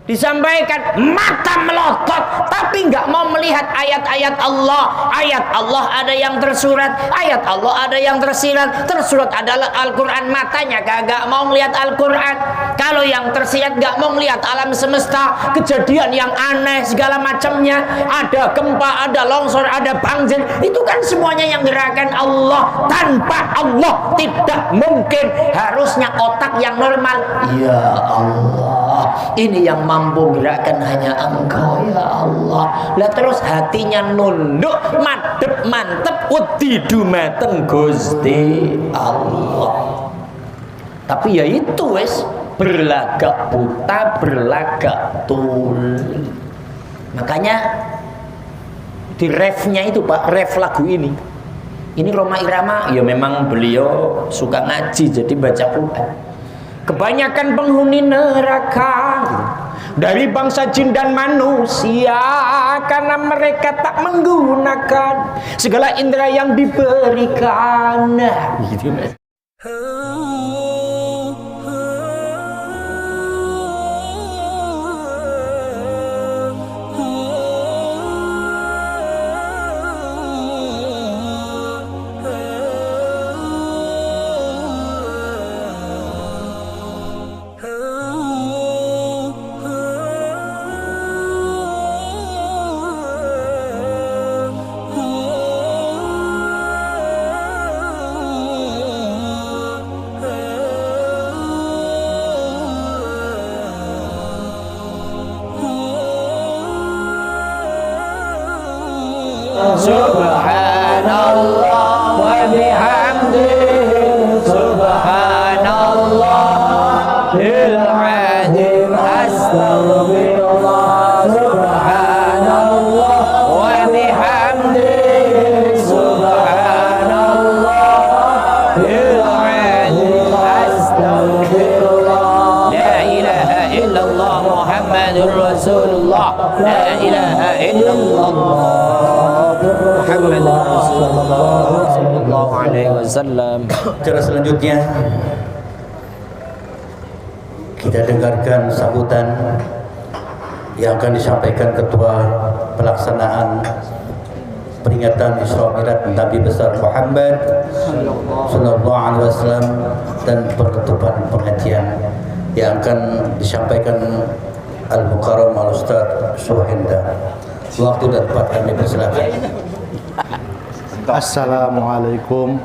Disampaikan mata melotot, tapi nggak mau melihat ayat-ayat Allah. Ayat Allah ada yang tersurat, ayat Allah ada yang tersirat. Tersurat adalah Al-Quran, matanya kagak mau melihat Al-Quran. Kalau yang tersirat nggak mau melihat alam semesta, kejadian yang aneh segala macamnya. Ada gempa, ada longsor, ada banjir. Itu kan semuanya yang gerakan Allah. Tanpa Allah tidak mungkin. Harusnya otak yang normal. Ya Allah, ini yang mampu gerakan hanya Engkau ya Allah. Lah terus hatinya nunduk, madep mantep, wedi dumateng Gusti Allah. Tapi ya itu wes, berlagak buta, berlagak tuli. Makanya di refnya itu Pak, ref lagu ini Rhoma Irama, ya memang beliau suka ngaji jadi baca Quran. Kebanyakan penghuni neraka dari bangsa jin dan manusia, karena mereka tak menggunakan segala indera yang diberikan. Gitu Mas. Subhanallah wa bihamdihi, subhanallah bil azim, astaghfirullah, subhanallah wa bihamdihi, subhanallah bil azim, astaghfirullah. La ilaha illallah Muhammadur Rasulullah, la ilaha illallah Muhammad sallallahu alaihi wasallam. Cara selanjutnya kita dengarkan sambutan yang akan disampaikan Ketua Pelaksanaan Peringatan Isra Mi'raj Nabi besar Muhammad sallallahu alaihi wasallam dan penutupan pengajian yang akan disampaikan Al-Mukarram Al-Ustaz Suhenda. Waktu dan tempat kami persilakan. Assalamualaikum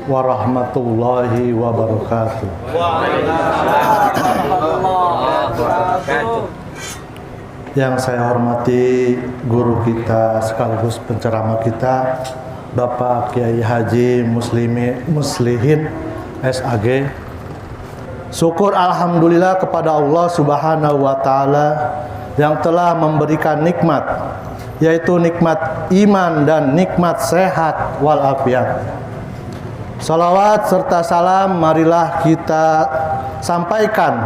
warahmatullahi wabarakatuh. Yang saya hormati guru kita sekaligus penceramah kita, Bapak Kiai Haji Muslihin SAG. Syukur alhamdulillah kepada Allah Subhanahu wa taala yang telah memberikan nikmat, yaitu nikmat iman dan nikmat sehat walafiat. Salawat serta salam marilah kita sampaikan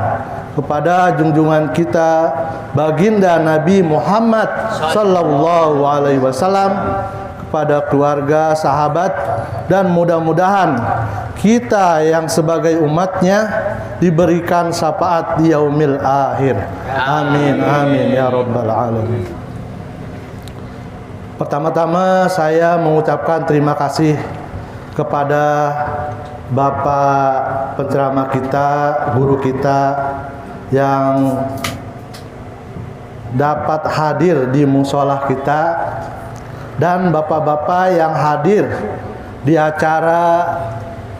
kepada junjungan kita baginda Nabi Muhammad sallallahu alaihi wasallam, kepada keluarga, sahabat, dan mudah-mudahan kita yang sebagai umatnya diberikan syafaat di yaumil akhir. Amin amin ya rabbal alamin. Pertama-tama saya mengucapkan terima kasih kepada Bapak penceramah kita, guru kita yang dapat hadir di musholah kita, dan bapak-bapak yang hadir di acara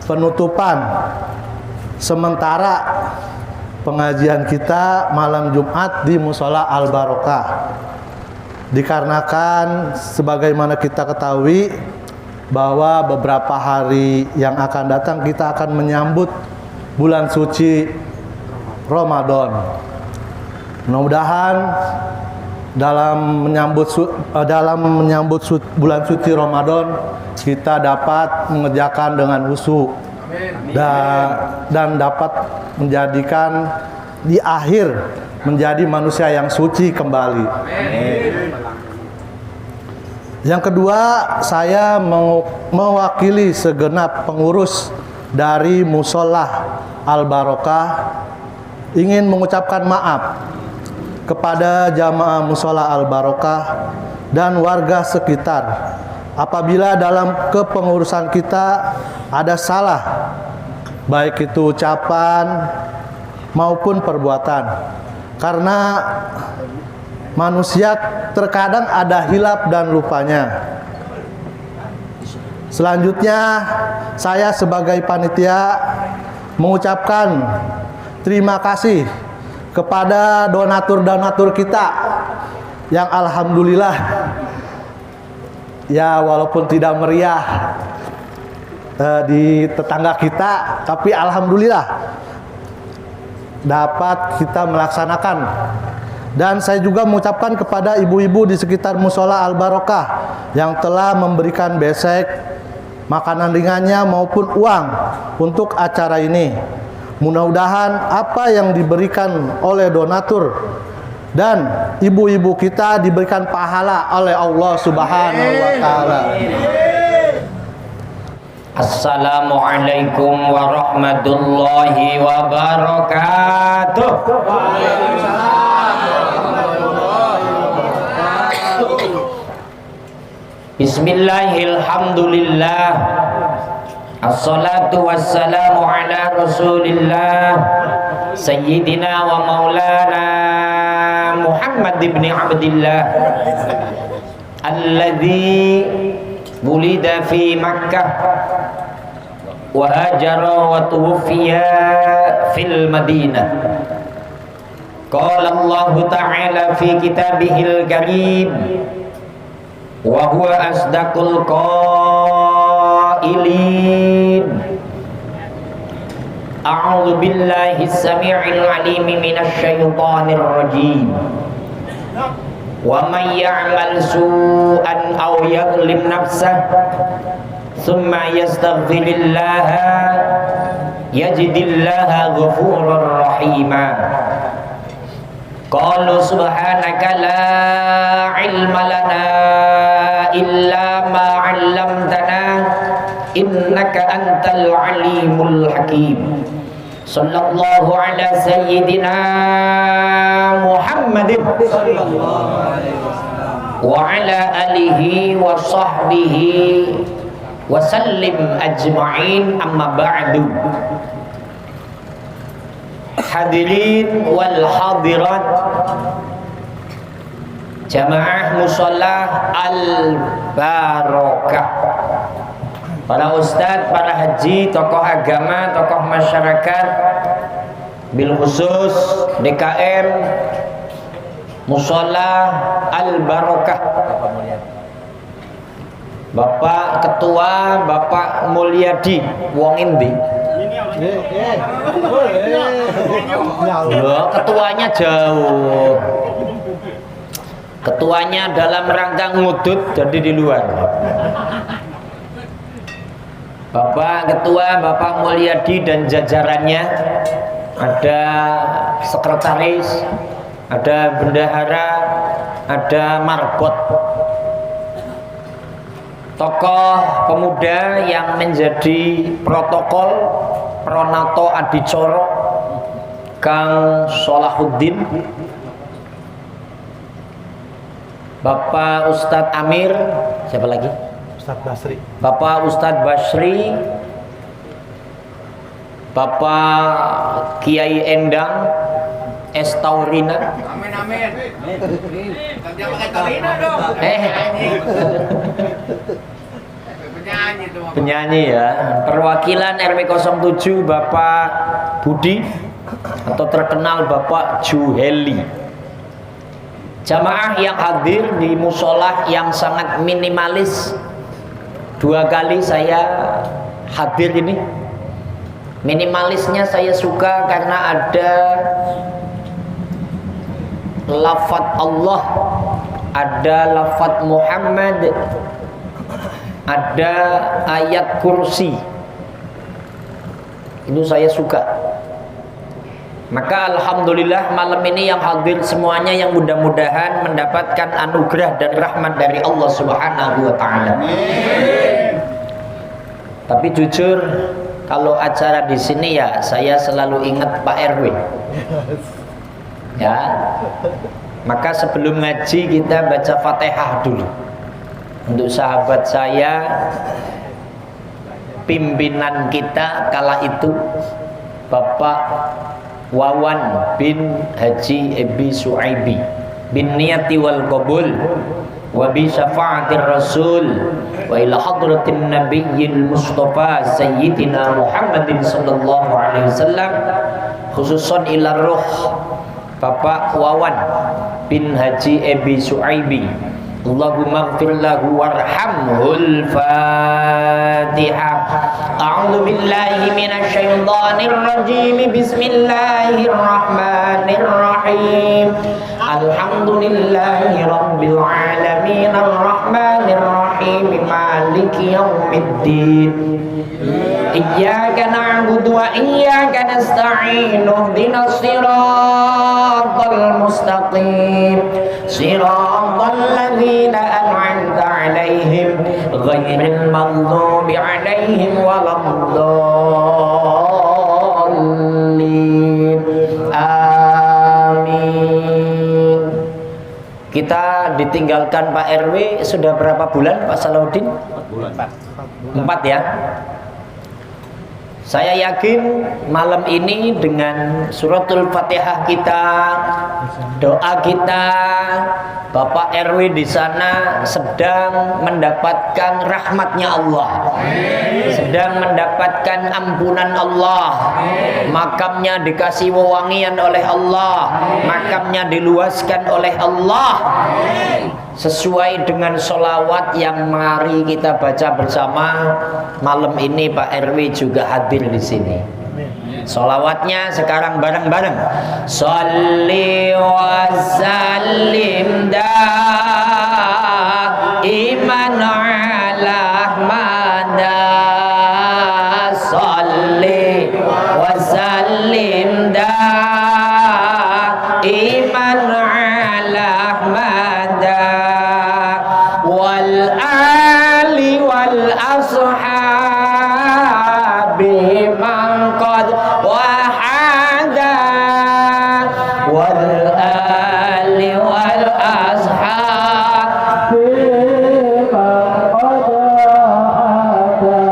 penutupan sementara pengajian kita malam Jumat di Mushola Al-Barokah. Dikarenakan sebagaimana kita ketahui bahwa beberapa hari yang akan datang kita akan menyambut bulan suci Ramadan. Mudah-mudahan dalam menyambut bulan suci Ramadan kita dapat mengerjakan dengan khusyuk dan dapat menjadikan di akhir menjadi manusia yang suci kembali. Yang kedua, saya mewakili segenap pengurus dari Mushola Al-Barokah ingin mengucapkan maaf kepada jamaah Mushola Al Barokah dan warga sekitar apabila dalam kepengurusan kita ada salah, baik itu ucapan maupun perbuatan, karena manusia terkadang ada hilap dan lupanya. Selanjutnya, saya sebagai panitia mengucapkan terima kasih kepada donatur-donatur kita yang alhamdulillah ya walaupun tidak meriah di tetangga kita, tapi alhamdulillah dapat kita melaksanakan. Dan saya juga mengucapkan kepada ibu-ibu di sekitar Mushola Al Barokah yang telah memberikan besek, makanan ringannya maupun uang untuk acara ini. Mudah-mudahan apa yang diberikan oleh donatur dan ibu-ibu kita diberikan pahala oleh Allah Subhanahu wa taala. Assalamualaikum warahmatullahi wabarakatuh. Bismillahirrahmanirrahim. Assalatu wassalamu ala Rasulillah Sayyidina wa maulana Muhammad ibn Abdillah alladhi wulida fi Makkah wa hajara wa tuwfiya fil Madinah. Qala Allah Ta'ala fi kitabihil karim wa huwa asdaqul qailin. A'udzu billahi as-sami'il 'alim minasy syaithanir rajim. Wa may ya'mal su'an aw yadhlim nafsahu thumma yastaghfirillaha yajidillaha ghafurur rahima. Qalu subhanaka la ilma lana illa ma 'allamtana innaka antal alimul hakim. Sallallahu ala sayyidina Muhammadin wa ala alihi wa sahbihi wa sallim ajma'in, amma ba'du. Hadirin wal hadirat jamaah Mushola Al Barokah, para ustadz, para haji, tokoh agama, tokoh masyarakat, bil khusus DKM Mushola Al Barokah, Bapak Ketua, Bapak Mulyadi wong indi. Loh, ketuanya jauh. Ketuanya dalam rangka ngudut, jadi di luar. Bapak Ketua, Bapak Mulyadi dan jajarannya, ada sekretaris, ada bendahara, ada marbot, tokoh pemuda yang menjadi protokol Pronato Adicoro, Kang Solahuddin, Bapak Ustadz Amir, siapa lagi? Ustadz Basri. Bapak Ustadz Basri, Bapak Kiai Endang Estaurina. Amin amin. Kerja pakai Torina dong. Penyanyi tuh. Penyanyi ya. Perwakilan RW 07 Bapak Budi atau terkenal Bapak Juheli. Jamaah yang hadir di musola yang sangat minimalis. 2 kali saya hadir ini. Minimalisnya saya suka karena ada lafaz Allah, ada lafaz Muhammad, ada ayat kursi. Itu saya suka. Maka alhamdulillah malam ini yang hadir semuanya yang mudah-mudahan mendapatkan anugerah dan rahmat dari Allah Subhanahu wa taala. Tapi jujur kalau acara di sini ya saya selalu ingat Pak RW. Ya. Maka sebelum ngaji kita baca Fatihah dulu. Untuk sahabat saya, pimpinan kita kala itu Bapak Wawan bin Haji Ebi Suaibi bin niyati wal qabul wa bi syafa'atir rasul wa ila hadratin nabiyyil mustafa sayyidina Muhammadin sallallahu alaihi wasallam, khususon ila ruh Bapak Wawan bin Haji Ebi Suaibi, Allahumma ighfir lahu warhamhul. Fatihah. A'udzu billahi minasy syaithanir rajim. Bismillahirrahmanirrahim. Alhamdulillahi rabbil alamin arrahmanir rahim maliki yaumiddin. Iyyaka na'budu wa iyyaka nasta'in. Ihdinas siratal mustaqim. Siratal ladzina an'amta 'alaihim ghairil maghdubi 'alaihim waladdallin. Amin. Kita ditinggalkan Pak RW sudah berapa bulan Pak Salahuddin? 4 ya. Saya yakin malam ini dengan suratul Fatihah kita, doa kita, Bapak RW di sana sedang mendapatkan rahmatnya Allah, sedang mendapatkan ampunan Allah, makamnya dikasih wewangian oleh Allah, makamnya diluaskan oleh Allah, sesuai dengan sholawat yang mari kita baca bersama malam ini. Pak RW juga hadir di sini. Sholawatnya sekarang bareng-bareng. Sholli wa sallim daiman ala Ahmada. Sholli wa sallim daiman ala Ahmada wal ali wal ashabi man qad wahada wal ali wal ashabi man qad wahada.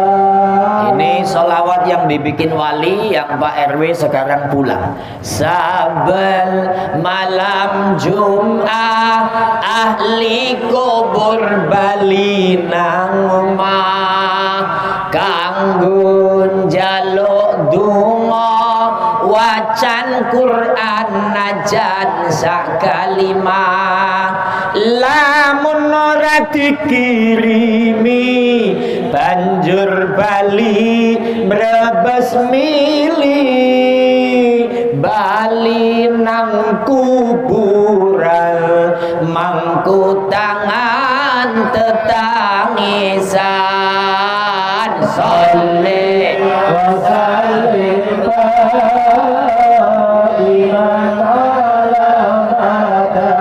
Ini sholawat yang dibikin wali yang Pak RW sekarang pulang. Sabel malam Jum'ah ahli kubur bali nang omah kanggo njaluk donga wacan Quran najan sak kalimah. Lamun ora dikirimi banjur bali mrebes mili bali nang kuburan mangku tangan tetangisan. Sholli wa sallim daiman ala Ahmada.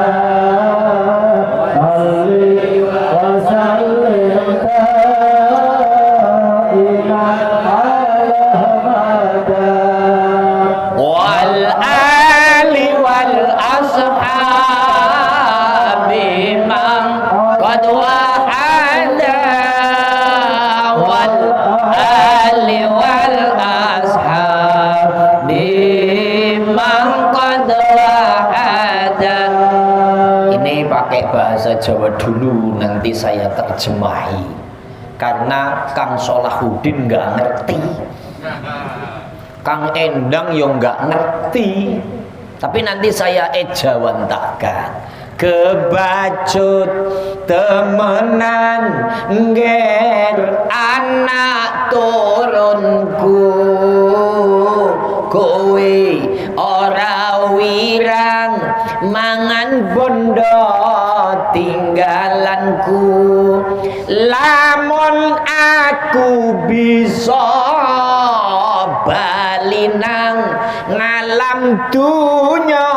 Sholli wa sallim daiman ala Ahmada wal ali wal ashabi man qad wahada wal ali wal ashabi man qad wahada. Ini pakai bahasa Jawa dulu, nanti saya terjemahi karena Kang Salahuddin nggak ngerti, Kang Endang yo nggak ngerti, tapi nanti saya ejawantahkan. Kebacut temenan ngger anak turunku, kowe ora wirang mangan bondo tinggalanku. Lamun aku bisa bali nang ngalam dunya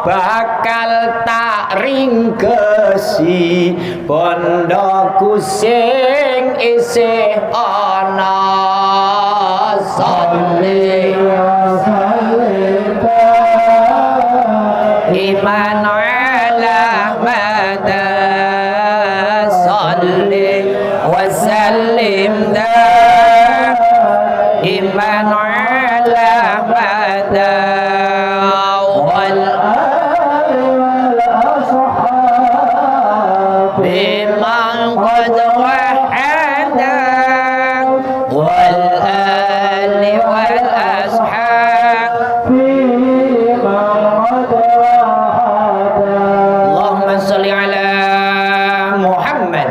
bakal tak ringkesi bondoku sing isih ana. Sholli wa sallim iman ala mada salli wa sallim iman ala mada wal biman qad wahada wal ali wal ashab Allahumma salli ala Muhammad.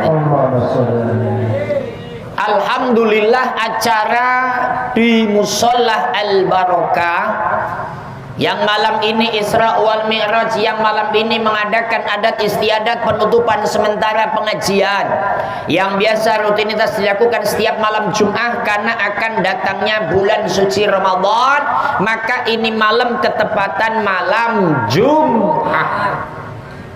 Alhamdulillah, acara di Musholla Al-Barokah yang malam ini Isra wal Mi'raj, yang malam ini mengadakan adat istiadat penutupan sementara pengajian yang biasa rutinitas dilakukan setiap malam Jumat karena akan datangnya bulan suci Ramadan, maka ini malam ketepatan malam Jumat.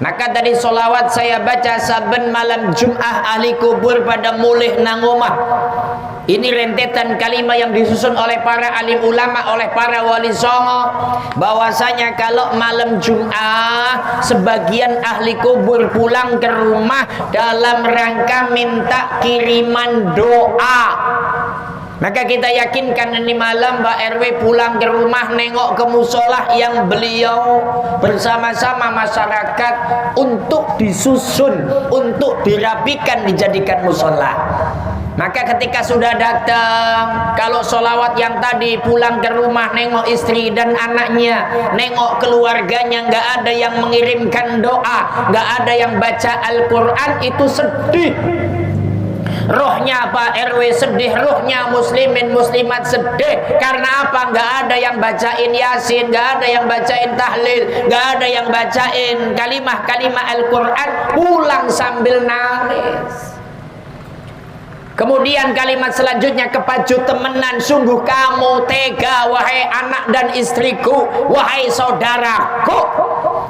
Maka dari solawat saya baca saben malam Jumat ahli kubur pada mulih nang omah. Ini rentetan kalimat yang disusun oleh para alim ulama, oleh para wali songo, bahwasanya kalau malam Jumat sebagian ahli kubur pulang ke rumah dalam rangka minta kiriman doa. Maka kita yakinkan ini malam Mbak RW pulang ke rumah nengok ke musola yang beliau bersama-sama masyarakat untuk disusun, untuk dirapikan, dijadikan musola. Maka ketika sudah datang, kalau solawat yang tadi pulang ke rumah nengok istri dan anaknya, nengok keluarganya, nggak ada yang mengirimkan doa, nggak ada yang baca Al-Quran, itu sedih. Rohnya Pak RW sedih, rohnya muslimin muslimat sedih. Karena apa? Nggak ada yang bacain Yasin, nggak ada yang bacain tahlil, nggak ada yang bacain kalimah-kalimah Al-Quran, pulang sambil nangis. Kemudian kalimat selanjutnya, kepacu temenan, sungguh kamu tega wahai anak dan istriku, wahai saudaraku.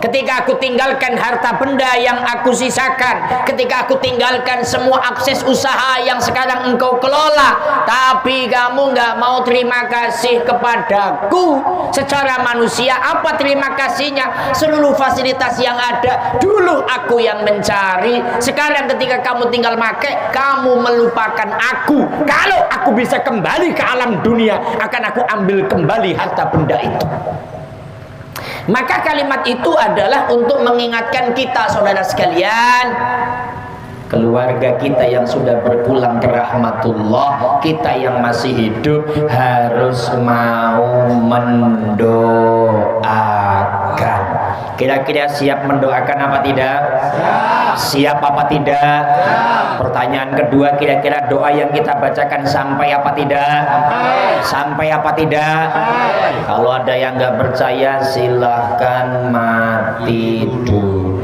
Ketika aku tinggalkan harta benda yang aku sisakan, ketika aku tinggalkan semua akses usaha yang sekarang engkau kelola, tapi kamu nggak mau terima kasih kepadaku. Secara manusia apa terima kasihnya? Seluruh fasilitas yang ada dulu aku yang mencari. Sekarang ketika kamu tinggal pakai, kamu melupakan aku. Kalau aku bisa kembali ke alam dunia, akan aku ambil kembali harta benda itu. Maka kalimat itu adalah untuk mengingatkan kita, saudara sekalian, keluarga kita yang sudah berpulang ke rahmatullah, kita yang masih hidup harus mau mendoakan. Kira-kira siap mendoakan apa tidak? Siap apa tidak? Pertanyaan kedua, kira-kira doa yang kita bacakan sampai apa tidak? Sampai apa tidak? Kalau ada yang nggak percaya, silahkan mati dulu.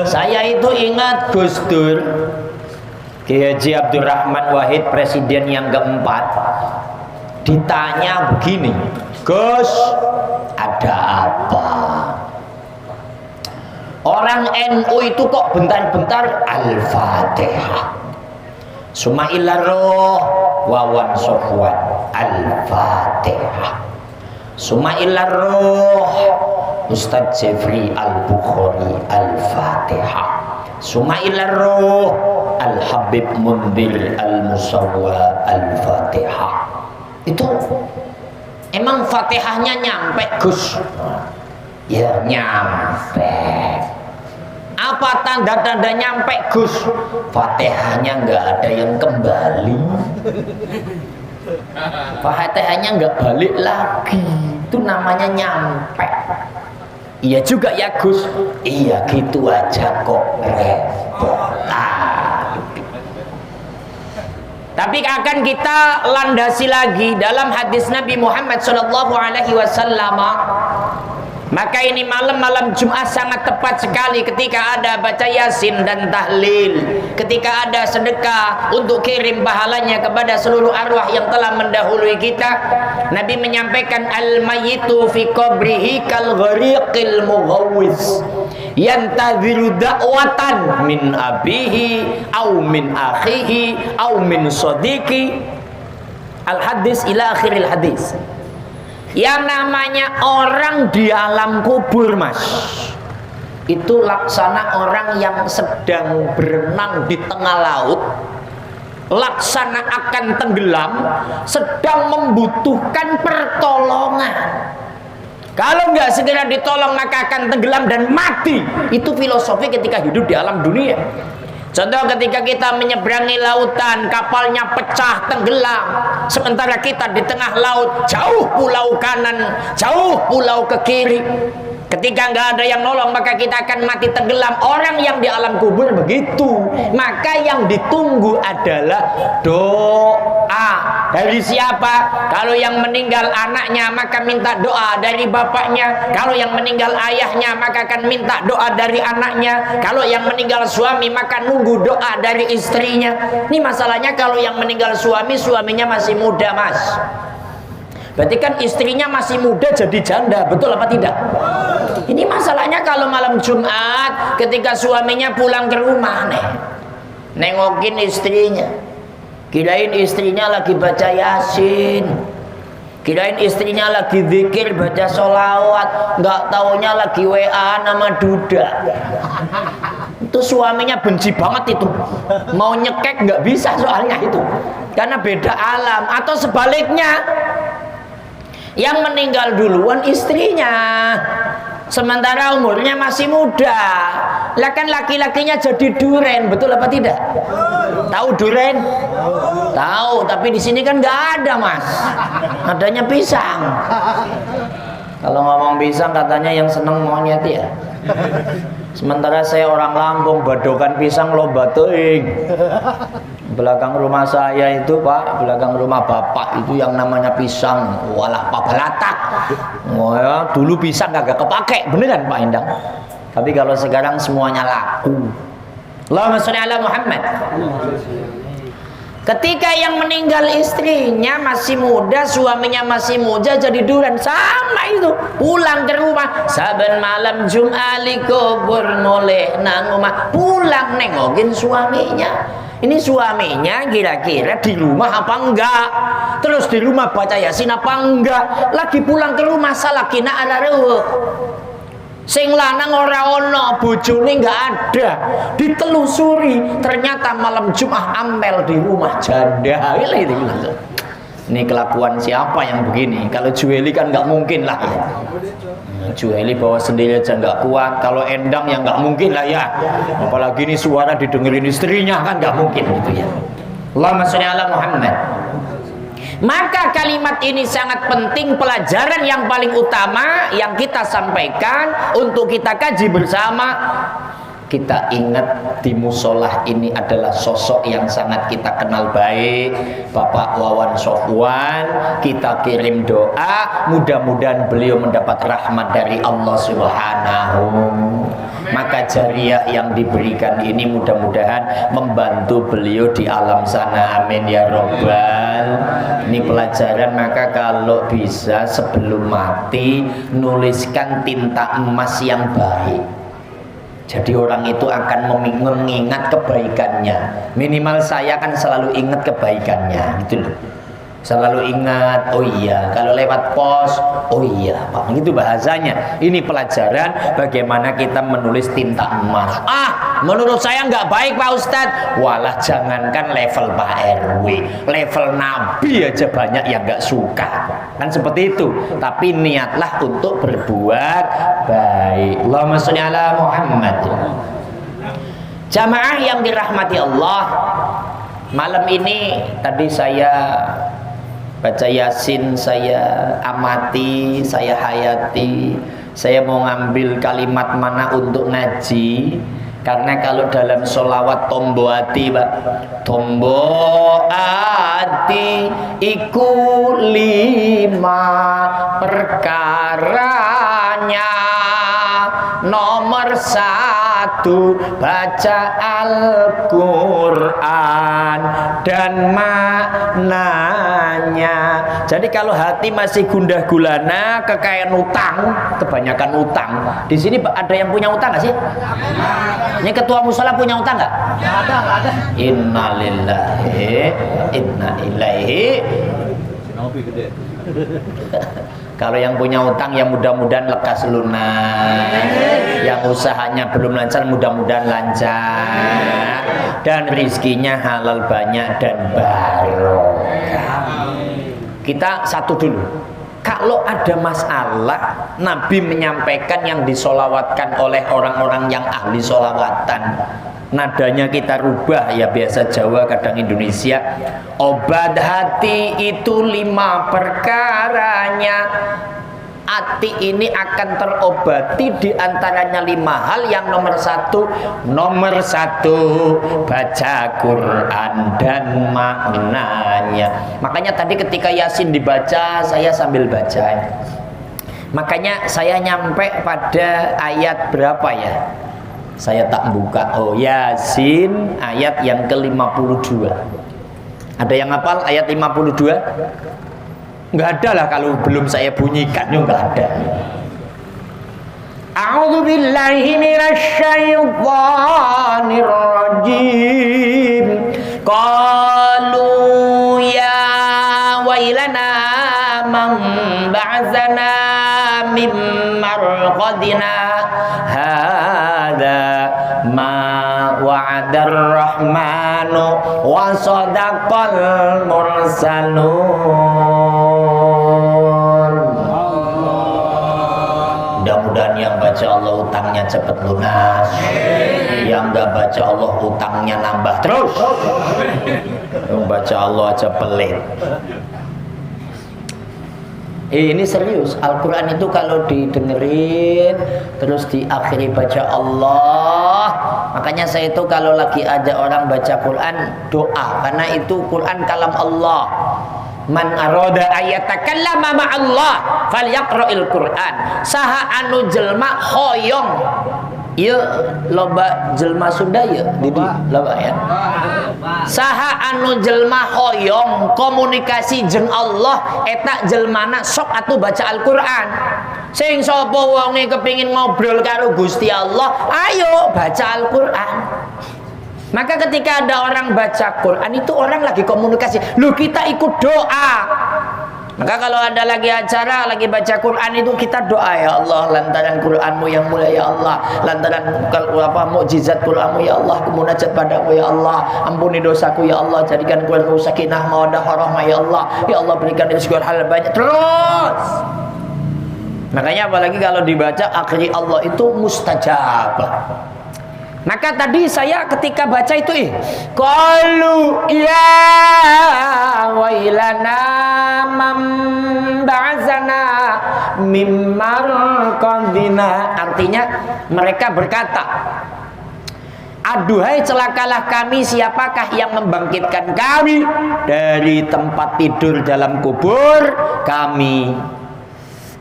Saya itu ingat Gus Dur, Kiai Haji Abdurrahman Wahid, presiden yang keempat, ditanya begini, Gus, ada apa? Orang NU itu kok bentar-bentar Al-Fatihah, Sumailah roh wawan sofwan, Al-Fatihah, Sumailah roh Ustadz Jeffrey Al-Bukhari, Al-Fatihah, Sumailah roh Al-Habib Mundir Al-Musawwa, Al-Fatihah. Itu emang Fatihahnya nyampe, Gus? Ya nyampe. Apa tanda-tanda nyampe, Gus? Fatihahnya nggak ada yang kembali. Fatihahnya nggak balik lagi. Itu namanya nyampe. Iya juga ya, Gus. Iya gitu aja kok repotan. Tapi akan kita landasi lagi dalam hadis Nabi Muhammad SAW. Maka ini malam-malam Jumat sangat tepat sekali ketika ada baca Yasin dan tahlil, ketika ada sedekah untuk kirim pahalanya kepada seluruh arwah yang telah mendahului kita. Nabi menyampaikan, al-mayyitu fi qabrihi kal ghariqil mughawwiz yantadhiru da'watan min abihi au min akhihi au min sadiqi. Al-hadis ila akhiril hadis. Yang namanya orang di alam kubur, Mas, itu laksana orang yang sedang berenang di tengah laut, laksana akan tenggelam, sedang membutuhkan pertolongan. Kalau nggak segera ditolong maka akan tenggelam dan mati. Itu filosofi ketika hidup di alam dunia. Contoh ketika kita menyeberangi lautan, kapalnya pecah, tenggelam. Sementara kita di tengah laut, jauh pulau kanan, jauh pulau ke kiri. Ketika nggak ada yang nolong maka kita akan mati tenggelam. Orang yang di alam kubur begitu. Maka yang ditunggu adalah doa. Dari siapa? Kalau yang meninggal anaknya maka minta doa dari bapaknya. Kalau yang meninggal ayahnya maka akan minta doa dari anaknya. Kalau yang meninggal suami maka nunggu doa dari istrinya. Ini masalahnya kalau yang meninggal suami, suaminya masih muda, Mas. Berarti kan istrinya masih muda jadi janda, betul apa tidak? Ini masalahnya kalau malam Jumat ketika suaminya pulang ke rumah nih, nengokin istrinya, kirain istrinya lagi baca Yasin, kirain istrinya lagi zikir baca sholawat, nggak taunya lagi WA nama duda. Itu suaminya benci banget itu, mau nyekek nggak bisa soalnya itu, karena beda alam. Atau sebaliknya, yang meninggal duluan istrinya, sementara umurnya masih muda. Lah kan laki-lakinya jadi duren, betul apa tidak? Tahu duren? Tahu, tapi di sini kan nggak ada, Mas. Adanya pisang. Kalau ngomong pisang katanya yang seneng monyet ya. Sementara saya orang Lampung, badokan pisang lomba teuing. Belakang rumah saya itu, Pak, belakang rumah Bapak itu yang namanya pisang, walah pabalatak. Oh ya, dulu pisang kagak kepake, beneran Pak Endang. Tapi kalau sekarang semuanya laku. Allahumma sholli ala Muhammad. Ketika yang meninggal istrinya masih muda, suaminya masih muda, jadi duren, sama itu. Pulang ke rumah, saben malam Jumat kubur mulai nang omah, pulang nengokin suaminya. Ini suaminya kira-kira di rumah apa enggak? Terus di rumah baca Yasin apa enggak? Lagi pulang ke rumah salah kina ala rewek. Sing lanang ora ono, bojone enggak ada. Ditelusuri, ternyata malam Jumat amel di rumah janda. Ini kelakuan siapa yang begini? Kalau Juweli kan nggak mungkin lah ya. Juweli bawa sendiri aja nggak kuat. Kalau Endang ya nggak mungkin lah ya. Apalagi ini suara didengerin istrinya kan nggak mungkin gitu ya. Allahumma sholli ala Muhammad. Maka kalimat ini sangat penting, pelajaran yang paling utama yang kita sampaikan untuk kita kaji bersama. Kita ingat di musolah ini adalah sosok yang sangat kita kenal baik, Bapak Wawan Sofwan. Kita kirim doa, mudah-mudahan beliau mendapat rahmat dari Allah Subhanahu. Maka jariah yang diberikan ini mudah-mudahan membantu beliau di alam sana, amin ya robbal. Ini pelajaran, maka kalau bisa sebelum mati nuliskan tinta emas yang baik. Jadi orang itu akan mengingat kebaikannya. Minimal saya kan selalu ingat kebaikannya, gitu loh. Selalu ingat, oh iya, kalau lewat pos, oh iya, Pak, gitu bahasanya. Ini pelajaran bagaimana kita menulis tinta emas. Menurut saya nggak baik Pak Ustadz. Walah, jangankan level Pak RW, level Nabi aja banyak yang nggak suka. Kan seperti itu. Tapi niatlah untuk berbuat baik. Allahumma sholli ala Muhammad. Jamaah yang dirahmati Allah, malam ini tadi saya baca Yasin, saya amati, saya hayati. Saya mau ngambil kalimat mana untuk ngaji. Karena kalau dalam sholawat tombo hati, Pak, tombo hati iku 5 perkaranya. Nomor 1 baca Al-Quran dan maknanya. Jadi kalau hati masih gundah gulana, kekayaan utang, kebanyakan utang. Di sini ada yang punya utang nggak sih? Ini ketua musola punya utang nggak? Nggak ada. Innalillahi, inna ilaihi. Kalau yang punya utang yang mudah-mudahan lekas lunas, yang usahanya belum lancar mudah-mudahan lancar, dan rizkinya halal banyak dan barokah. Kita satu dulu. Kalau ada masalah, Nabi menyampaikan yang disolawatkan oleh orang-orang yang ahli solawatan. Nadanya kita rubah, ya biasa Jawa kadang Indonesia. Obat hati itu 5 perkaranya. Hati ini akan terobati diantaranya 5 hal. Yang nomor satu baca Quran dan maknanya. Makanya tadi ketika Yasin dibaca, saya sambil baca. Makanya saya nyampe pada ayat berapa ya? Saya tak buka. Oh, Yasin ayat yang ke-52. Ada yang hafal ayat 52? Enggak ada lah kalau belum saya bunyikan, enggak ada. A'udzu billahi minasyaitonir rajim. Qalu ya wailana man ba'atsana min marqadina hadza ma wa'adar rahmanu wa sadaqal mursalun. Mudah-mudahan yang baca Allah utangnya cepat lunas, yang gak baca Allah utangnya nambah terus. Yang baca Allah aja pelit. Ini serius, Al-Quran itu kalau didengerin terus diakhiri baca Allah. Makanya saya itu kalau lagi ada orang baca Quran doa, karena itu Quran kalam Allah. Man aroda ayatakallama ma'allah falyaqra'il Quran. Saha anu jelma hoyong, ieu loba jelma Sunda ya, Didi loba ya. Saha anu jelma hoyong komunikasi jeung Allah eta jelmana sok atuh baca Al-Qur'an. Sing sapa wonge kepengin ngobrol karo Gusti Allah, ayo baca Al-Qur'an. Maka ketika ada orang baca Quran itu orang lagi komunikasi. Lu kita ikut doa. Maka kalau ada lagi acara, lagi baca Quran itu kita doa, ya Allah, lantaran Quranmu yang mulia ya Allah, lantaran mukjizat Quranmu ya Allah, munajat padamu ya Allah, ampuni dosaku ya Allah, jadikan keluargaku sakinah mawaddah warahmah ya Allah berikan rezeki halal banyak terus. Makanya apalagi kalau dibaca akhiri Allah itu mustajab. Maka tadi saya ketika baca itu qalu ya wailana man ba'atsana mim marqadina. Artinya mereka berkata, aduhai celakalah kami, siapakah yang membangkitkan kami dari tempat tidur dalam kubur kami.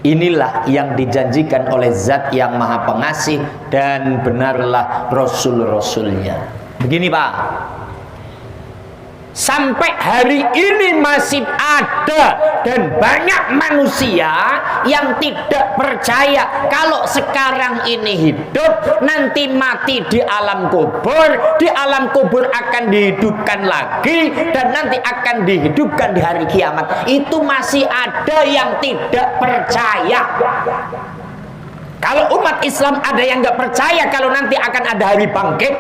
Inilah yang dijanjikan oleh Zat yang Maha Pengasih dan benarlah Rasul-Rasulnya. Begini Pak, sampai hari ini masih ada dan banyak manusia yang tidak percaya kalau sekarang ini hidup, nanti mati di alam kubur, di alam kubur akan dihidupkan lagi, dan nanti akan dihidupkan di hari kiamat. Itu masih ada yang tidak percaya. Kalau umat Islam ada yang nggak percaya kalau nanti akan ada hari bangkit,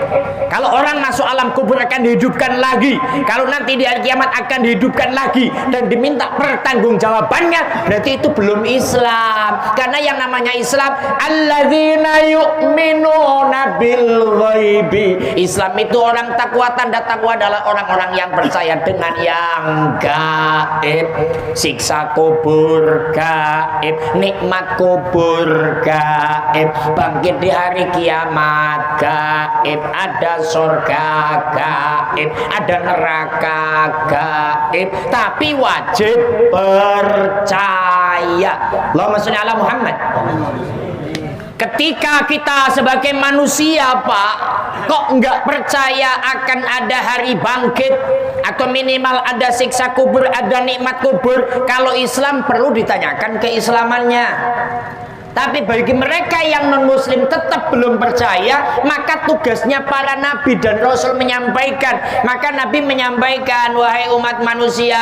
kalau orang masuk alam kubur akan dihidupkan lagi, kalau nanti di hari kiamat akan dihidupkan lagi dan diminta pertanggungjawabannya, berarti itu belum Islam. Karena yang namanya Islam, alladzina yu'minuna bil ghaibi. Islam itu orang takwa, tanda takwa adalah orang-orang yang percaya dengan yang gaib, siksa kubur gaib, nikmat kubur gaib, bangkit di hari kiamat gaib, ada surga gaib, ada neraka gaib, tapi wajib percaya. Allahumma sholli ala Muhammad. Ketika kita sebagai manusia Pak, kok nggak percaya akan ada hari bangkit, atau minimal ada siksa kubur, ada nikmat kubur? Kalau Islam perlu ditanyakan keislamannya. Tapi bagi mereka yang non-muslim tetap belum percaya, maka tugasnya para nabi dan rasul menyampaikan. Maka nabi menyampaikan, wahai umat manusia,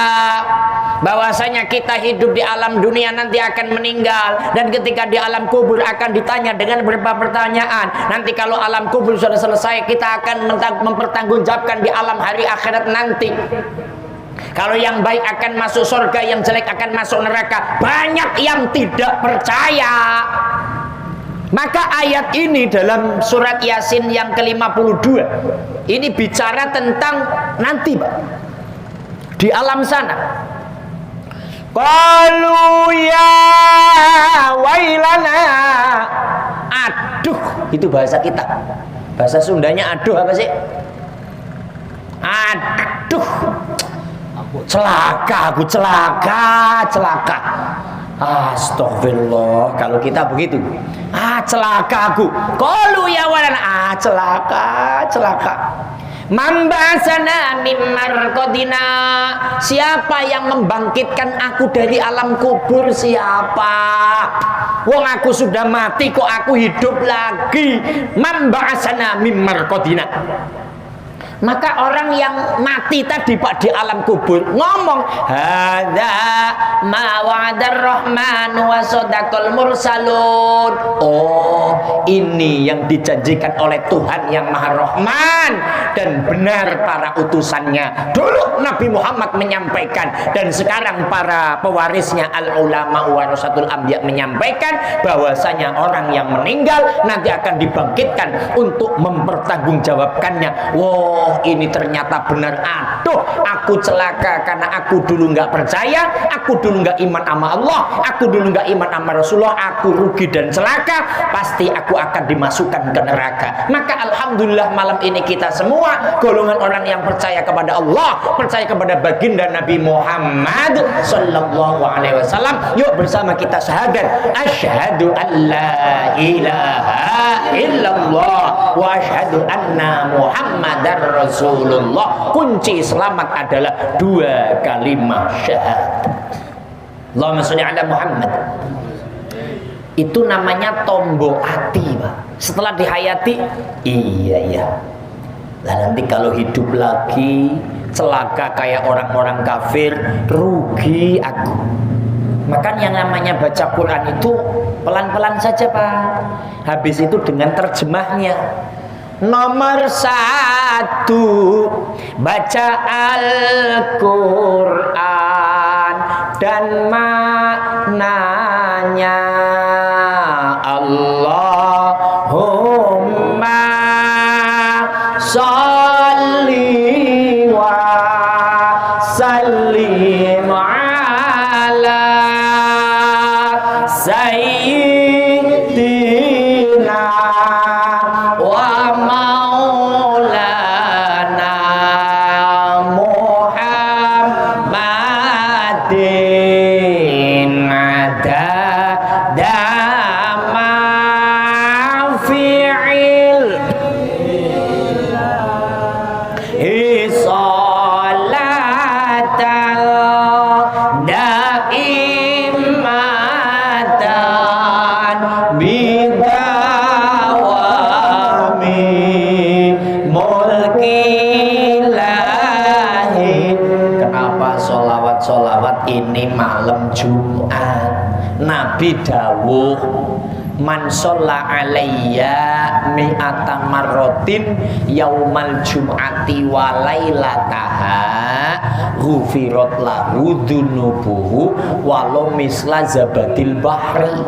bahwasanya kita hidup di alam dunia nanti akan meninggal, dan ketika di alam kubur akan ditanya dengan beberapa pertanyaan. Nanti kalau alam kubur sudah selesai, kita akan mempertanggungjawabkan di alam hari akhirat nanti. Kalau yang baik akan masuk surga, yang jelek akan masuk neraka. Banyak yang tidak percaya. Maka ayat ini dalam surat Yasin yang ke-52 ini bicara tentang nanti, Pak, di alam sana. Qalu ya wailana. Aduh, itu bahasa kita. Bahasa Sundanya aduh apa sih? Aduh, celaka, aku celaka. Astagfirullah, kalau kita begitu. Celaka aku. Qalu ya walana, celaka. Mambasana mimmarqadina. Siapa yang membangkitkan aku dari alam kubur? Siapa? Wong aku sudah mati kok aku hidup lagi. Mambasana mimmarqadina. Maka orang yang mati tadi, Pak, di alam kubur ngomong, hadza ma wa'adar rahman wa sadaqal mursalun. Oh, ini yang dijanjikan oleh Tuhan yang Maha Rahman dan benar para utusannya. Dulu Nabi Muhammad menyampaikan, dan sekarang para pewarisnya al ulama warasatul anbiya menyampaikan bahwasanya orang yang meninggal nanti akan dibangkitkan untuk mempertanggungjawabkannya. Wow, ini ternyata benar. Aduh, aku celaka karena aku dulu nggak percaya, aku dulu nggak iman sama Allah, aku dulu nggak iman sama Rasulullah, aku rugi dan celaka, pasti aku akan dimasukkan ke neraka. Maka alhamdulillah malam ini kita semua golongan orang yang percaya kepada Allah, percaya kepada baginda Nabi Muhammad sallallahu alaihi wasallam. Yuk bersama kita syahadat, asyhadu an la ilaha illallah wa asyhadu anna Muhammadar Rasulullah. Kunci selamat adalah dua kalimat syahadat. Allahumma sholli ala Muhammad. Itu namanya tombol hati, Pak. Setelah dihayati, iya. Lah nanti kalau hidup lagi celaka kayak orang-orang kafir, rugi aku. Maka yang namanya baca Quran itu pelan-pelan saja, Pak. Habis itu dengan terjemahnya. Nomor 1, baca Al-Quran dan maknanya. Allahumma sholli wa sallim ala sayyidina wa maulana Muhammadin adada ma fi'il salatan daimatan bidawami mulkilahi. Kenapa solawat ini malam Jumat? Nabi dawuh, man sholla alayya mi'ata marrotin yaumal jum'ati wa lailataha ghufirat lahu dhunubuhu walau misla zabadil bahri.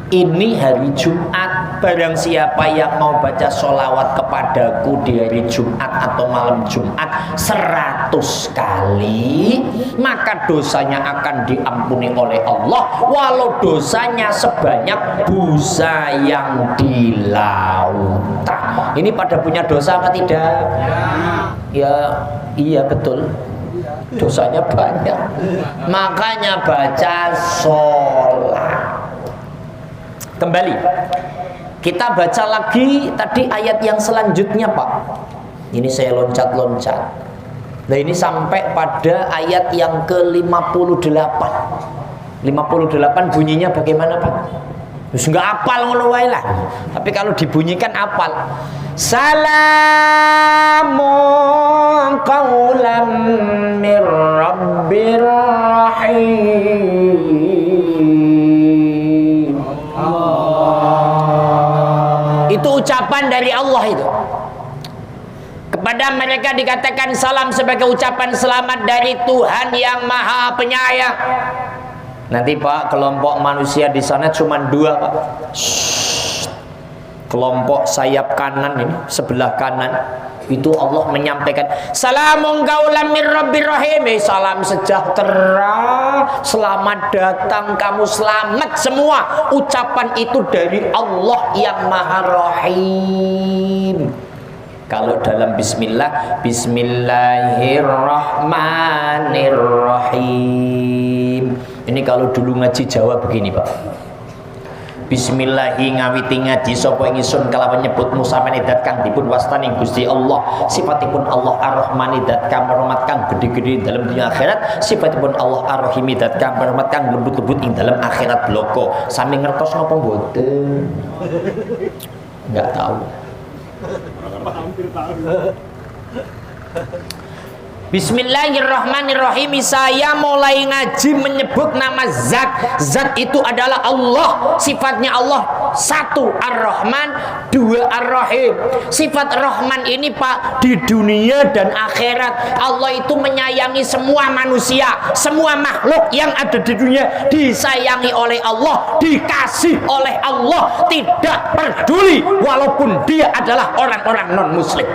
Ini hari Jumat, barang siapa yang mau baca sholawat kepadaku di hari Jumat atau malam Jumat 100 kali, maka dosanya akan diampuni oleh Allah, walau dosanya sebanyak busa yang di lautan. Ini pada punya dosa apa tidak? Ya, iya betul. Dosanya banyak. Makanya baca sholat. Kembali kita baca lagi tadi ayat yang selanjutnya, Pak. Ini saya loncat-loncat. Nah, ini sampai pada ayat yang ke-58. 58 bunyinya bagaimana, Pak? Terus nggak apal ngono wae lah. Tapi kalau dibunyikan apal. Salamun qaulam mir rabbir rahim. Itu ucapan dari Allah itu. Kepada mereka dikatakan salam sebagai ucapan selamat dari Tuhan yang Maha Penyayang. Nanti Pak, kelompok manusia di sana cuma 2 Pak. Kelompok sayap kanan ini, sebelah kanan itu Allah menyampaikan salamun qaulam mir rabbir rahim, salam sejahtera, selamat datang, kamu selamat semua. Ucapan itu dari Allah yang Maha Rahim. Kalau dalam bismillah, bismillahirrahmanirrahim. Ini kalau dulu ngaji Jawa begini Pak. Bismillahi ngawiti ngaji sapa ingsun kalawan nyebut musamane dat kang dipun wastani Gusti Allah. Sifatipun Allah Ar-Rahmani dat kang rahmat kang gede-gede dalam dunia akhirat. Sifatipun Allah Ar-Rahimi dat kang rahmat kang lembut-lembut ing dalam akhirat bloko. Sami ngertos napa mboten? Enggak tahu. Bismillahirrahmanirrahim. Saya mulai ngaji menyebut nama zat. Zat itu adalah Allah. Sifatnya Allah 1 Ar-Rahman, 2 Ar-Rahim. Sifat Rahman ini Pak, di dunia dan akhirat Allah itu menyayangi semua manusia, semua makhluk yang ada di dunia disayangi oleh Allah, dikasih oleh Allah, tidak peduli walaupun dia adalah orang-orang non-muslim.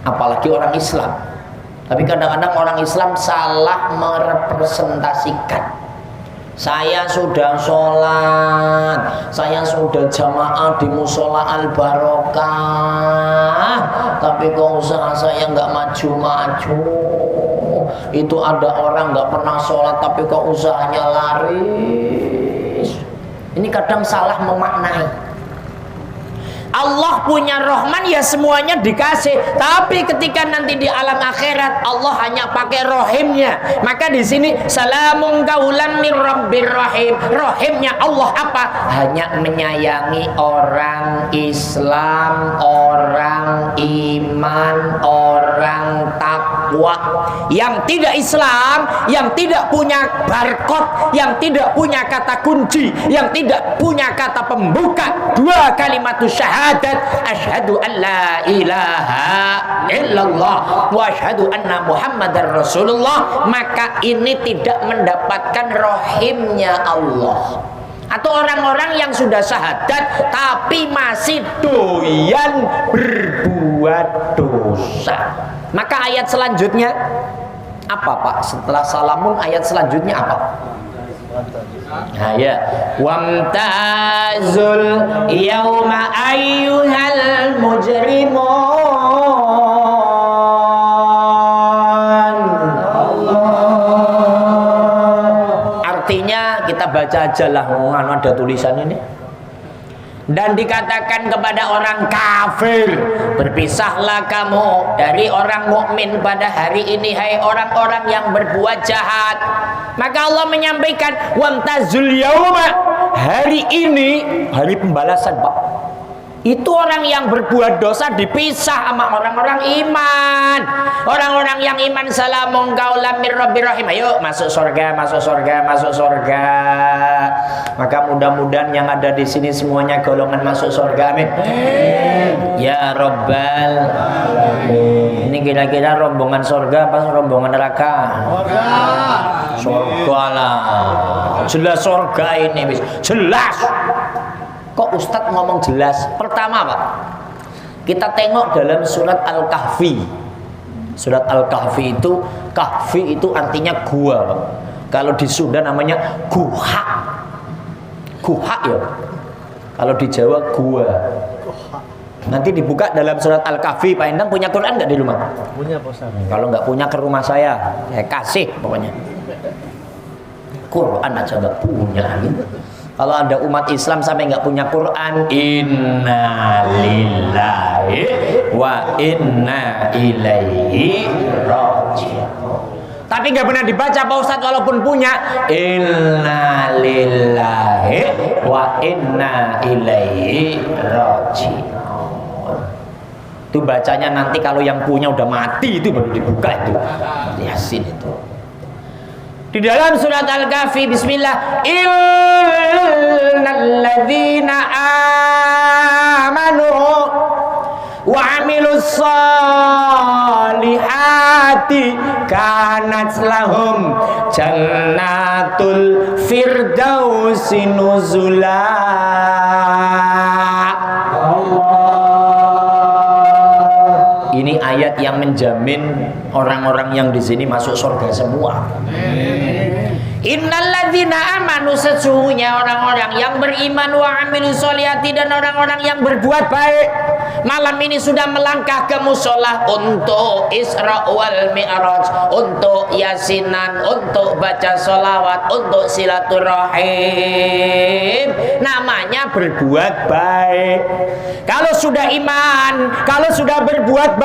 Apalagi orang Islam. Tapi kadang-kadang orang Islam salah merepresentasikan. Saya sudah sholat, saya sudah jamaah di musola Al-Barokah, tapi kok usaha saya nggak maju-maju. Itu ada orang nggak pernah sholat tapi kok usahanya laris. Ini kadang salah memaknai. Allah punya Rahman ya semuanya dikasih, tapi ketika nanti di alam akhirat Allah hanya pakai Rahimnya. Maka di sini salamun qaulam mir rabbir rahim. Rahimnya Allah apa? Hanya menyayangi orang Islam, orang iman, orang takwa. Yang tidak Islam, yang tidak punya barcode, yang tidak punya kata kunci, yang tidak punya kata pembuka 2 kalimatus syahadat, asyhadu an la ilaha illallah wa asyhadu anna muhammadar rasulullah, maka ini tidak mendapatkan rahimnya Allah. Atau orang-orang yang sudah syahadat tapi masih doyan berbuat dosa. Maka ayat selanjutnya apa Pak? Setelah salamun ayat selanjutnya apa? Nah ya, wamtazul yauma ayyuhal mujrimun. Artinya kita baca aja lah, ada tulisan ini. Dan dikatakan kepada orang kafir, berpisahlah kamu dari orang mukmin pada hari ini, hai orang-orang yang berbuat jahat. Maka Allah menyampaikan wamtazul yauma, hari ini hari pembalasan Pak. Itu orang yang berbuat dosa dipisah sama orang-orang iman. Orang-orang yang iman salamun qaulam mir rabbir rahim. Ayo masuk surga, masuk surga, masuk surga. Maka mudah-mudahan yang ada di sini semuanya golongan masuk surga. Amin. Ya Rabbal Alamin. Ini kira-kira rombongan surga apa rombongan neraka? Surga lah. Jelas surga ini, jelas. Kok Ustadz ngomong jelas? Pertama Pak, kita tengok dalam surat Al-Kahfi. Surat Al-Kahfi itu, kahfi itu artinya gua Pak. Kalau di Sunda namanya guha. Guha ya. Kalau di Jawa gua. Nanti dibuka dalam surat Al-Kahfi. Pak Endang punya Quran nggak di rumah? Punya Pak Ustaz. Kalau nggak punya ke rumah saya kasih pokoknya. Quran aja nggak punya gitu. Kalau ada umat Islam sampai nggak punya Quran, inna lillahi wa inna ilaihi raji'un. tapi nggak pernah dibaca Pak Ustadz walaupun punya. Inna lillahi wa inna ilaihi raji'un. Itu bacanya nanti kalau yang punya udah mati itu baru dibuka itu Yasin itu. Di dalam surat Al-Kahfi, bismillah, innal ladzina amanu wa amilus solihati kanat lahum jannatul firdausi nuzula. Ini ayat yang menjamin orang-orang yang di sini masuk surga semua. Innalladzina amanu, sesungguhnya orang-orang yang beriman, wa amilus solihati, dan orang-orang yang berbuat baik, malam ini sudah melangkah ke musola untuk Isra wal Mi'raj, untuk yasinan, untuk baca sholawat, untuk silaturahim. Namanya berbuat baik. Kalau sudah iman, kalau sudah berbuat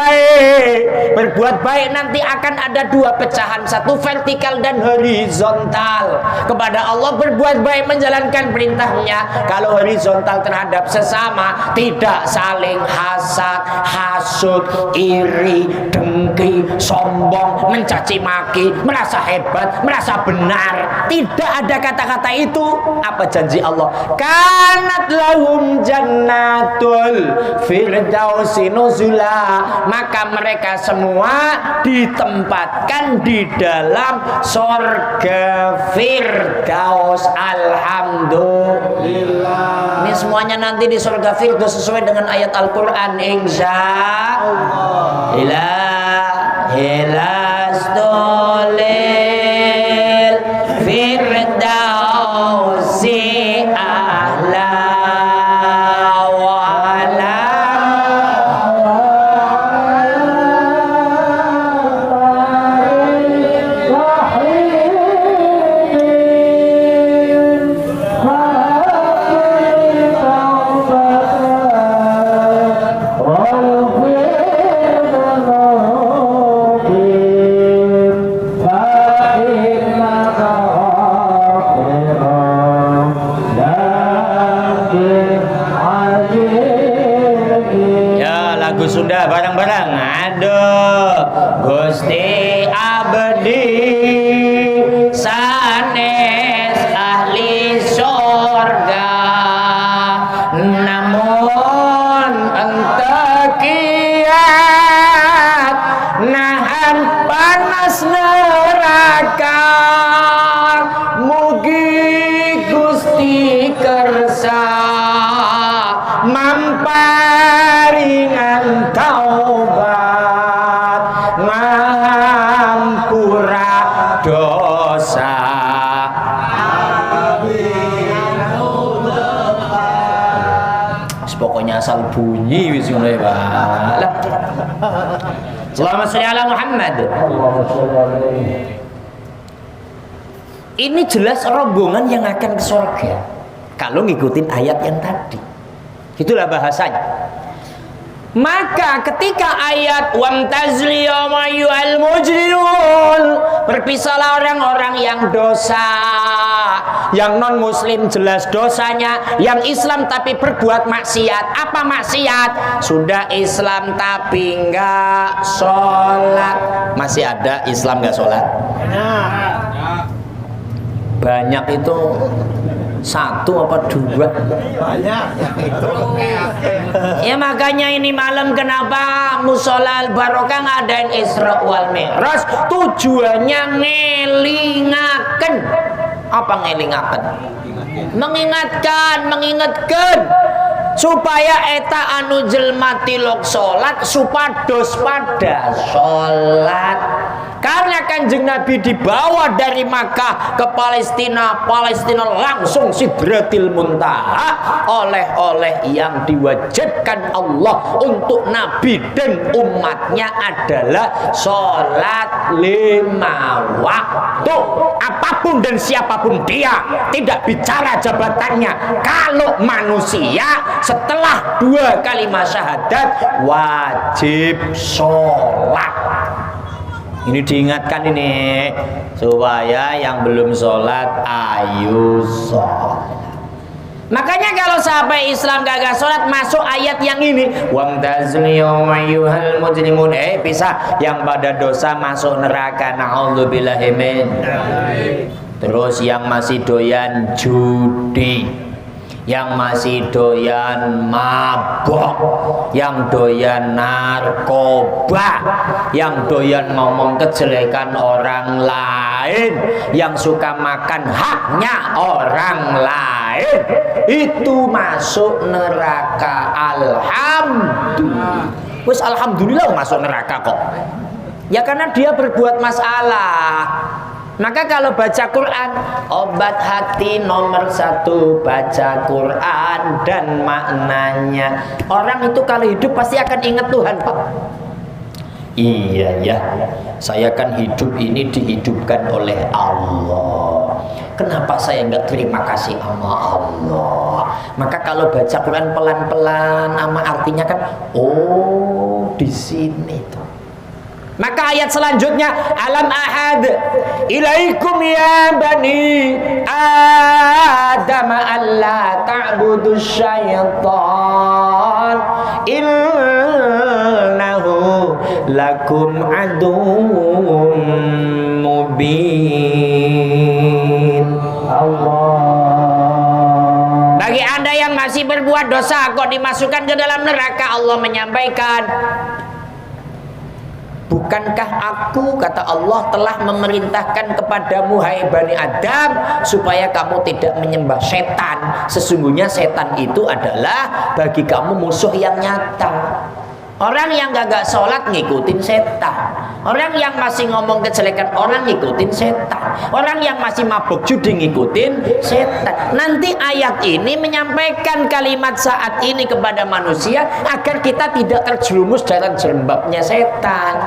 baik nanti akan ada dua pecahan, satu vertikal dan horizontal. Kepada Allah berbuat baik, menjalankan perintahnya. Kalau horizontal terhadap sesama, tidak saling hasad, hasud, iri, dengki, sombong, mencaci maki, merasa hebat, merasa benar. Tidak ada kata-kata itu. Apa janji Allah? Kanat lahum jannatul firdausi nuzula, maka mereka semua ditempatkan di dalam surga Firdaus. Alhamdulillah. Ini semuanya nanti di surga Firdaus sesuai dengan ayat Al-Quran. Insyaallah. Ilastulil Firdausi ahla wala. Sunda bareng-bareng. Aduh Gusti abdi sanes ahli surga, namun ente kiat nahan panas neraka. Mugi Gusti kersa mamparingan taubat, ngampura dosa. Pokoknya asal bunyi wis ngono ya, Pak. Lah. Allahumma sholli ala Muhammad. Ini jelas rombongan yang akan ke surga kalau ngikutin ayat yang tadi. Itulah bahasanya. Maka ketika ayat wamtazli yawma yu'al mujrimun, berpisahlah orang-orang yang dosa. Yang non muslim jelas dosanya, yang Islam tapi berbuat maksiat. Apa maksiat? Sudah Islam tapi enggak sholat. Masih ada Islam enggak sholat? Banyak itu. Satu apa dua? Banyak itu. Ya makanya ini malam kenapa Musola Al-Barokah ngadain Isra wal Mi'raj? Tujuannya ngelingaken. Apa ngelingaken? Mengingatkan supaya eta anu jelma tilok salat supados pada salat. Karena Kanjeng Nabi dibawa dari Makkah ke Palestina, langsung Sidratil Muntaha oleh yang diwajibkan Allah untuk Nabi dan umatnya adalah sholat 5 waktu. Apapun dan siapapun dia, tidak bicara jabatannya. Kalau manusia setelah 2 kalimat syahadat wajib sholat. Ini diingatkan ini supaya yang belum sholat ayo sholat. Makanya kalau sampai Islam gagal sholat masuk ayat yang ini, wamtazul yawma ayyuhal mujrimun, bisa yang pada dosa masuk neraka, na'udzubillahi min. Terus yang masih doyan judi, yang masih doyan mabok, yang doyan narkoba, yang doyan ngomong kejelekan orang lain, yang suka makan haknya orang lain, itu masuk neraka. Alhamdulillah. Wes alhamdulillah masuk neraka kok. Ya karena dia berbuat masalah. Maka kalau baca Quran, obat hati nomor 1 baca Quran dan maknanya. Orang itu kalau hidup pasti akan ingat Tuhan, Pak. Iya ya, saya kan hidup ini dihidupkan oleh Allah. Kenapa saya nggak terima kasih sama Allah? Maka kalau baca Quran pelan-pelan, sama artinya kan, oh di sini tuh. Maka ayat selanjutnya, alam ahad ilaikum ya bani adam alla ta'budu syaitan innahu lakum aduwwum mubin. Allah. Bagi Anda yang masih berbuat dosa kok dimasukkan ke dalam neraka, Allah menyampaikan, bukankah aku, kata Allah, telah memerintahkan kepadamu hai Bani Adam supaya kamu tidak menyembah setan. Sesungguhnya setan itu adalah bagi kamu musuh yang nyata. Orang yang gak sholat ngikutin setan. Orang yang masih ngomong kejelekan orang ngikutin setan. Orang yang masih mabuk judi ngikutin setan. Nanti ayat ini menyampaikan kalimat saat ini kepada manusia agar kita tidak terjerumus dalam jerembabnya setan.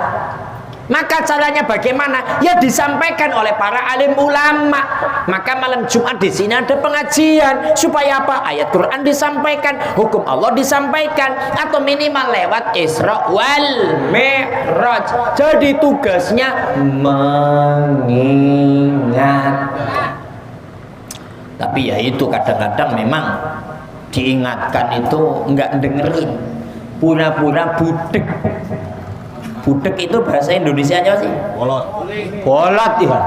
Maka caranya bagaimana? Ya disampaikan oleh para alim ulama. Maka malam Jumat di sini ada pengajian supaya apa? Ayat Quran disampaikan, hukum Allah disampaikan, atau minimal lewat Isra wal Mi'raj. Jadi tugasnya mengingat. Tapi ya itu kadang-kadang memang diingatkan itu enggak dengerin, pura-pura budek. Budek itu bahasa Indonesianya apa sih? Bolot. Bolot ya.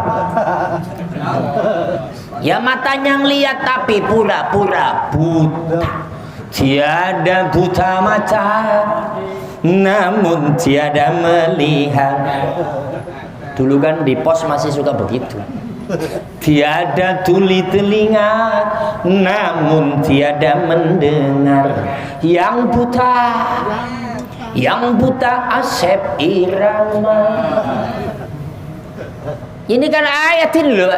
Ya matanya ngeliat tapi pura-pura buta. Tiada buta mata, namun tiada melihat. Dulu kan di pos masih suka begitu. Tiada tuli telinga, namun tiada mendengar. Yang buta asep irama. Ini kan ayat ini loh,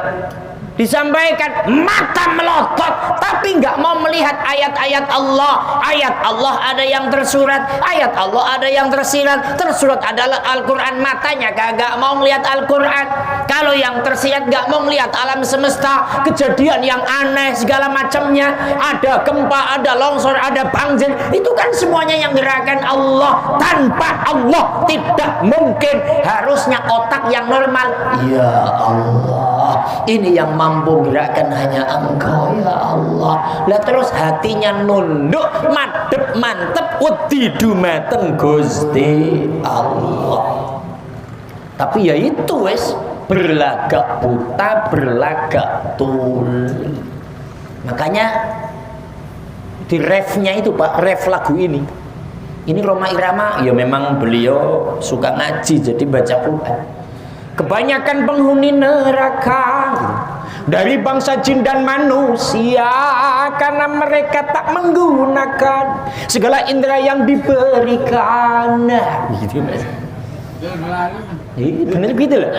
disampaikan mata melotot tapi nggak mau melihat ayat-ayat Allah. Ayat Allah ada yang tersurat, ayat Allah ada yang tersirat. Tersurat adalah Al-Quran, matanya kagak mau melihat Al-Quran. Kalau yang tersirat nggak mau melihat alam semesta, kejadian yang aneh segala macamnya, ada gempa, ada longsor, ada banjir, itu kan semuanya yang gerakan Allah. Tanpa Allah tidak mungkin. Harusnya otak yang normal. Ya Allah, ini yang mampu gerakan hanya Engkau ya Allah. Lah terus hatinya nunduk, madep mantep, wedi dumateng Gusti Allah. Tapi ya itu wes, berlagak buta, berlagak tuli. Makanya di refnya itu Pak, ref lagu ini Roma Irama, ya memang beliau suka ngaji jadi baca Quran. Kebanyakan penghuni neraka dari bangsa jin dan manusia karena mereka tak menggunakan segala indera yang diberikan. Gitu Mas. Benar gitu loh.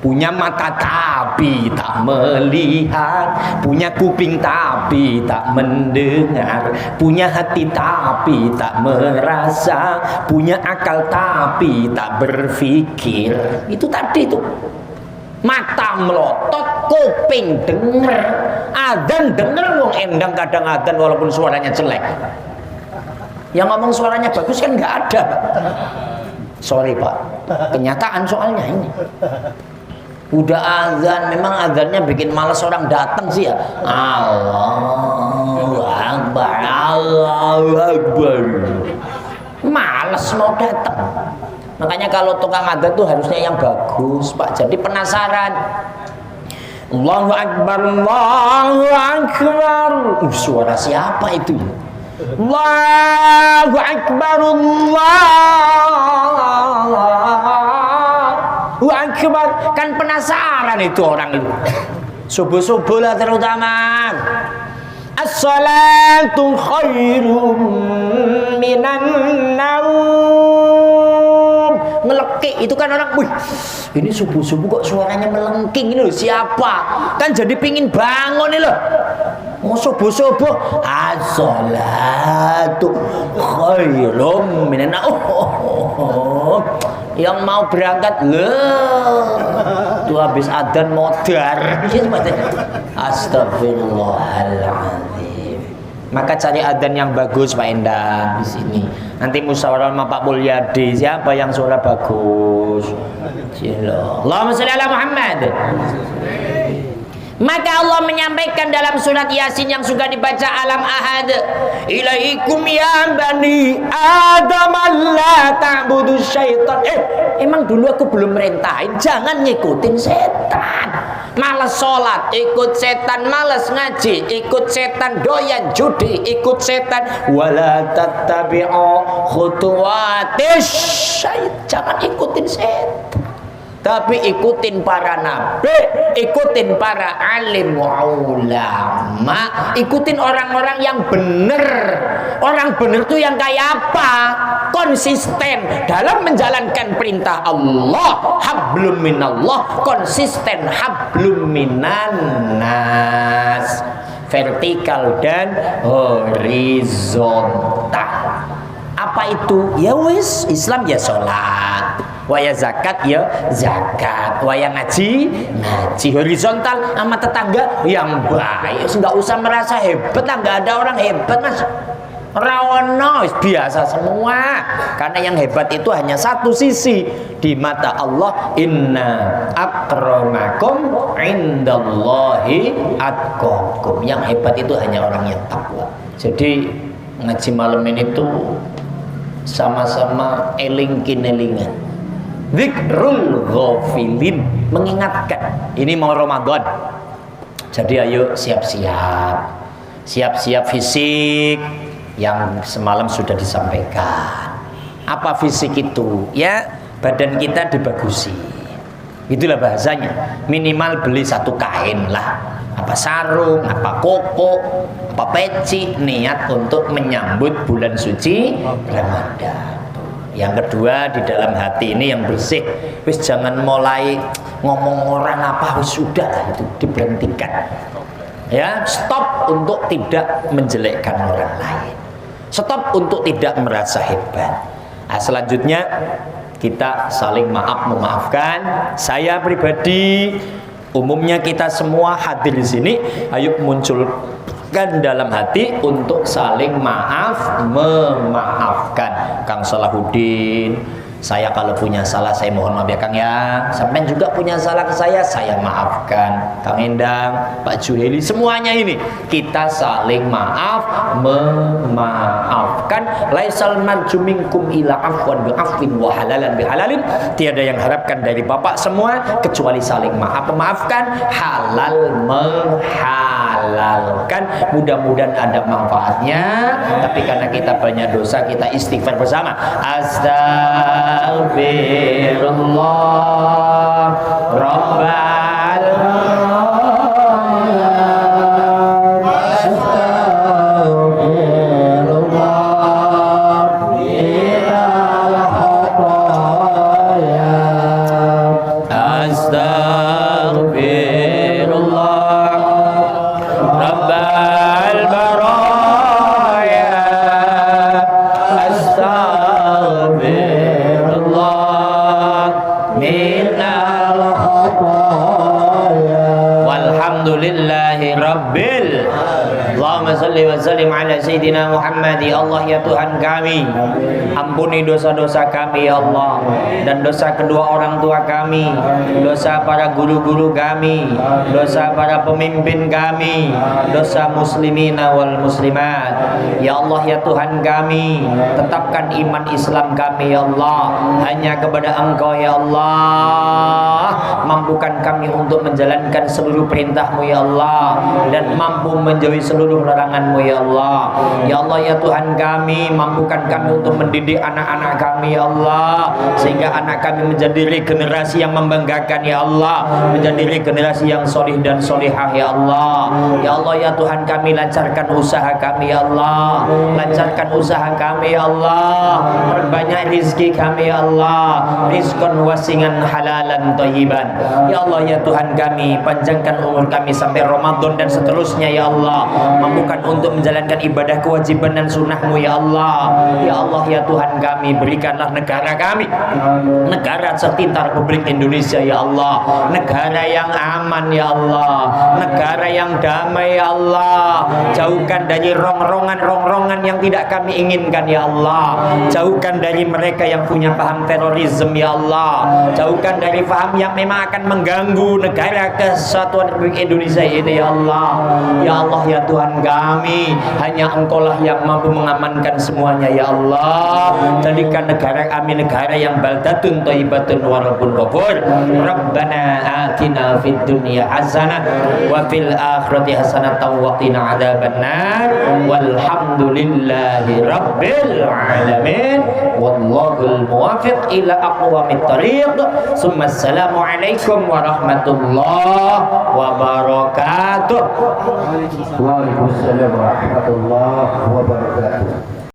Punya mata tapi tak melihat, punya kuping tapi tak mendengar, punya hati tapi tak merasa, punya akal tapi tak berpikir. Itu tadi tuh. Mata melotot, kuping denger, adzan denger, wong endang kadang adzan walaupun suaranya jelek. Yang ngomong suaranya bagus kan nggak ada. Sorry Pak, kenyataan soalnya ini. Udah azan, memang azannya bikin malas orang datang sih ya. Allahu Akbar, Allahu Akbar. Males mau datang. Makanya kalau tukang azan tuh harusnya yang bagus Pak. Jadi penasaran. Allahu Akbar, Allahu Akbar. Suara siapa itu? Allahu Akbar, Allahu Akbar. Kan penasaran itu orang itu. Subuh-subuh lah terutama. As-salatu khairum minan naum. Ngelekik itu kan orang, wih, ini subuh-subuh kok suaranya melengking, ini loh siapa? Kan jadi pingin bangun nih loh. Mau subuh-subuh, as-salatu khairum minan naum. Yang mau berangkat loh, tuh habis adzan modar. Astagfirullahaladzim. Maka cari adzan yang bagus Pak Endang di sini. Nanti musyawarah sama Pak Mulyadi, siapa yang suara bagus? Allahumma sholli ala Muhammad. Maka Allah menyampaikan dalam surat Yasin yang suka dibaca alam ahad, ilaikum ya bani adam la ta'budu syaitan. Emang dulu aku belum merintahin jangan ngikutin setan. Malas sholat ikut setan, malas ngaji ikut setan, doyan judi ikut setan. Wala tattabi'u khutuwatis syaitan. Jangan ikutin setan, tapi ikutin para nabi, ikutin para alim ulama, ikutin orang-orang yang benar. Orang benar itu yang kayak apa? Konsisten dalam menjalankan perintah Allah, hablum minallah, konsisten hablum minan nas, vertikal dan horizontal. Apa itu? Ya wis, Islam ya sholat, waya zakat ya zakat, waya ngaji ngaji, horizontal sama tetangga yang baik. Nggak usah merasa hebat lah, nggak ada orang hebat mas. Rawono biasa semua, karena yang hebat itu hanya satu sisi di mata Allah. Inna akramakum indallahi atqakum. Yang hebat itu hanya orang yang takwa. Jadi ngaji malam ini tuh sama-sama elingkin-elingan, dzikrul ghafilin, mengingatkan ini mau Ramadan. Jadi ayo siap-siap, siap-siap fisik yang semalam sudah disampaikan. Apa fisik itu? Ya badan kita dibagusi, itulah bahasanya. Minimal beli satu kain lah, apa sarung, apa koko, apa peci, niat untuk menyambut bulan suci Ramadan. Yang kedua, di dalam hati ini yang bersih. Wis jangan mulai ngomong orang apa, wis sudah lah, itu diberhentikan. Ya, stop untuk tidak menjelekkan orang lain. Stop untuk tidak merasa hebat. Nah, selanjutnya kita saling maaf memaafkan. Saya pribadi, umumnya kita semua hadir di sini, ayo munculkan dalam hati untuk saling maaf memaafkan. Kang Salahuddin, saya kalau punya salah saya mohon maaf ya Kang ya. Sampai juga punya salah ke saya maafkan. Kang Endang, Pak Juheli, semuanya ini kita saling maaf memaafkan. Laisal marju minkum ila afwan bi afwin wa halalan bi halalin. Tiada yang harapkan dari Bapak semua kecuali saling maaf memaafkan, halal menghalalkan. Mudah-mudahan ada manfaatnya. Tapi karena kita banyak dosa, kita istighfar bersama. Astagfirullah Rabbal minal khata wa sallim ala sayyidina Muhammad. Ya Allah ya Tuhan kami, ampuni dosa-dosa kami ya Allah, dan dosa kedua orang tua kami, dosa para guru-guru kami, dosa para pemimpin kami, dosa muslimina wal muslimat. Ya Allah ya Tuhan kami, tetapkan iman Islam kami ya Allah hanya kepada Engkau ya Allah. Mampukan kami untuk menjalankan seluruh perintah-Mu ya Allah, dan mampu menjauhi seluruh larangan-Mu ya Allah. Ya Allah ya Tuhan kami, mampukan kami untuk mendidik anak-anak kami ya Allah, sehingga anak kami menjadi regenerasi yang membanggakan ya Allah, menjadi regenerasi yang solih dan solihah ya Allah. Ya Allah ya Tuhan kami, lancarkan usaha kami ya Allah, lancarkan usaha kami ya Allah, perbanyak rizki kami ya Allah, rizqan wasingan halalan thayyiban. Ya Allah ya Tuhan kami, panjangkan umur kami sampai Ramadan dan seterusnya ya Allah, mampukan untuk menjalankan ibadah kewajiban dan sunnah-Mu ya Allah. Ya Allah ya Tuhan kami, berikanlah negara kami negara sekitar Republik Indonesia ya Allah, negara yang aman ya Allah, negara yang damai ya Allah. Jauhkan dari rongrongan yang tidak kami inginkan ya Allah, jauhkan dari mereka yang punya paham terorisme ya Allah, jauhkan dari paham yang memang akan mengganggu negara kesatuan Republik Indonesia ini ya Allah. Ya Allah ya Tuhan kami, hanya Engkau-lah yang mampu mengamankan semuanya ya Allah. Jadikan negara kami negara yang baldatun thayyibatun wa rabbun ghafur. Rabbana atina fid dunya hasanah wa fil akhirati hasanah wa qina adzabannar. Walhamdulillahi rabbil alamin. Wallahul muwaffiq ila aqwamit thariq. Summa assalamu alaikum warahmatullahi wabarakatuh. Waalaikumsalam warahmatullahi wabarakatuh.